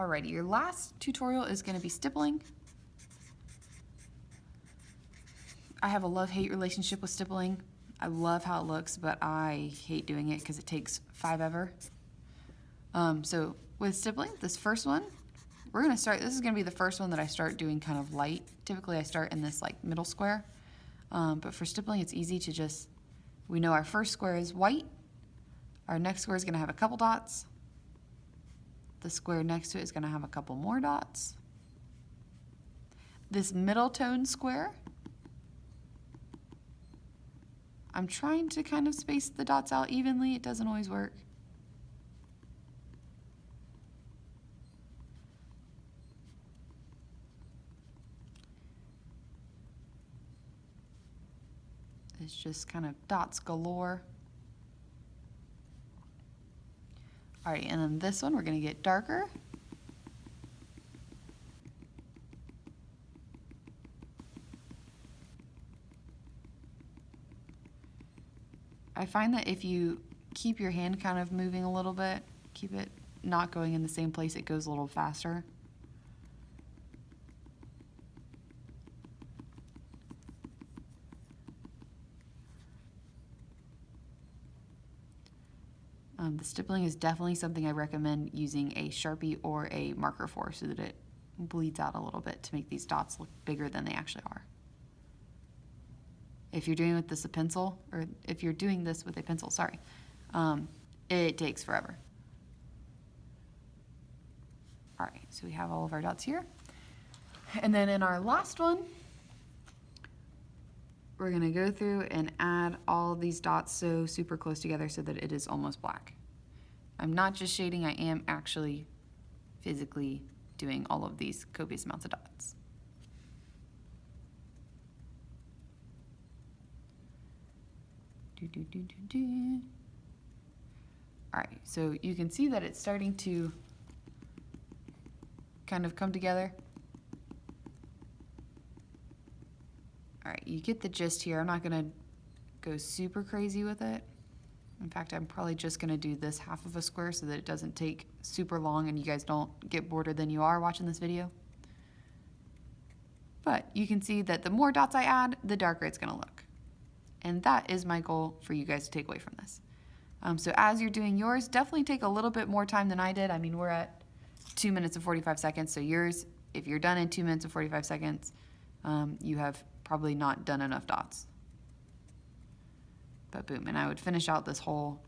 Alrighty, your last tutorial is going to be stippling. I have a love-hate relationship with stippling. I love how it looks, but I hate doing it because it takes forever. So with stippling, this first one, we're going to start, this is going to be the first one that I start doing kind of light. Typically I start in this like middle square, but for stippling it's easy to just, we know our first square is white, our next square is going to have a couple dots, the square next to it is going to have a couple more dots. This middle tone square, I'm trying to kind of space the dots out evenly. It doesn't always work. It's just kind of dots galore. Alright, and then this one we're going to get darker. I find that if you keep your hand kind of moving a little bit, keep it not going in the same place, it goes a little faster. The stippling is definitely something I recommend using a Sharpie or a marker for so that it bleeds out a little bit to make these dots look bigger than they actually are. If you're doing this with a pencil, or if you're doing this with a pencil, sorry, it takes forever. All right, so we have all of our dots here. And then in our last one, we're gonna go through and add all of these dots so super close together so that it is almost black. I'm not just shading, I am actually physically doing all of these copious amounts of dots. All right, so you can see that it's starting to kind of come together. All right, you get the gist here. I'm not gonna go super crazy with it. In fact, I'm probably just gonna do this half of a square so that it doesn't take super long and you guys don't get bored than you are watching this video. But you can see that the more dots I add, the darker it's gonna look. And that is my goal for you guys to take away from this. So as you're doing yours, definitely take a little bit more time than I did. I mean, we're at 2 minutes and 45 seconds. So yours, if you're done in 2 minutes and 45 seconds, you have probably not done enough dots. But boom, and I would finish out this whole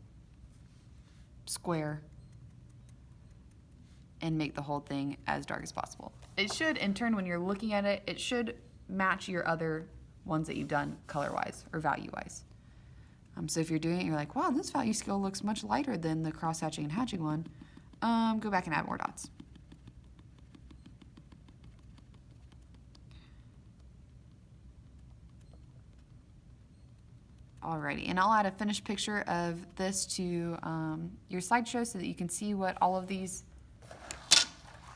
square and make the whole thing as dark as possible. It should, in turn, when you're looking at it, it should match your other ones that you've done color-wise or value-wise. So if you're doing it, you're like, wow, this value scale looks much lighter than the cross-hatching and hatching one, go back and add more dots. Alrighty, and I'll add a finished picture of this to your slideshow so that you can see what all of these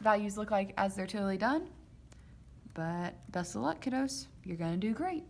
values look like as they're totally done. But best of luck, kiddos. You're gonna do great.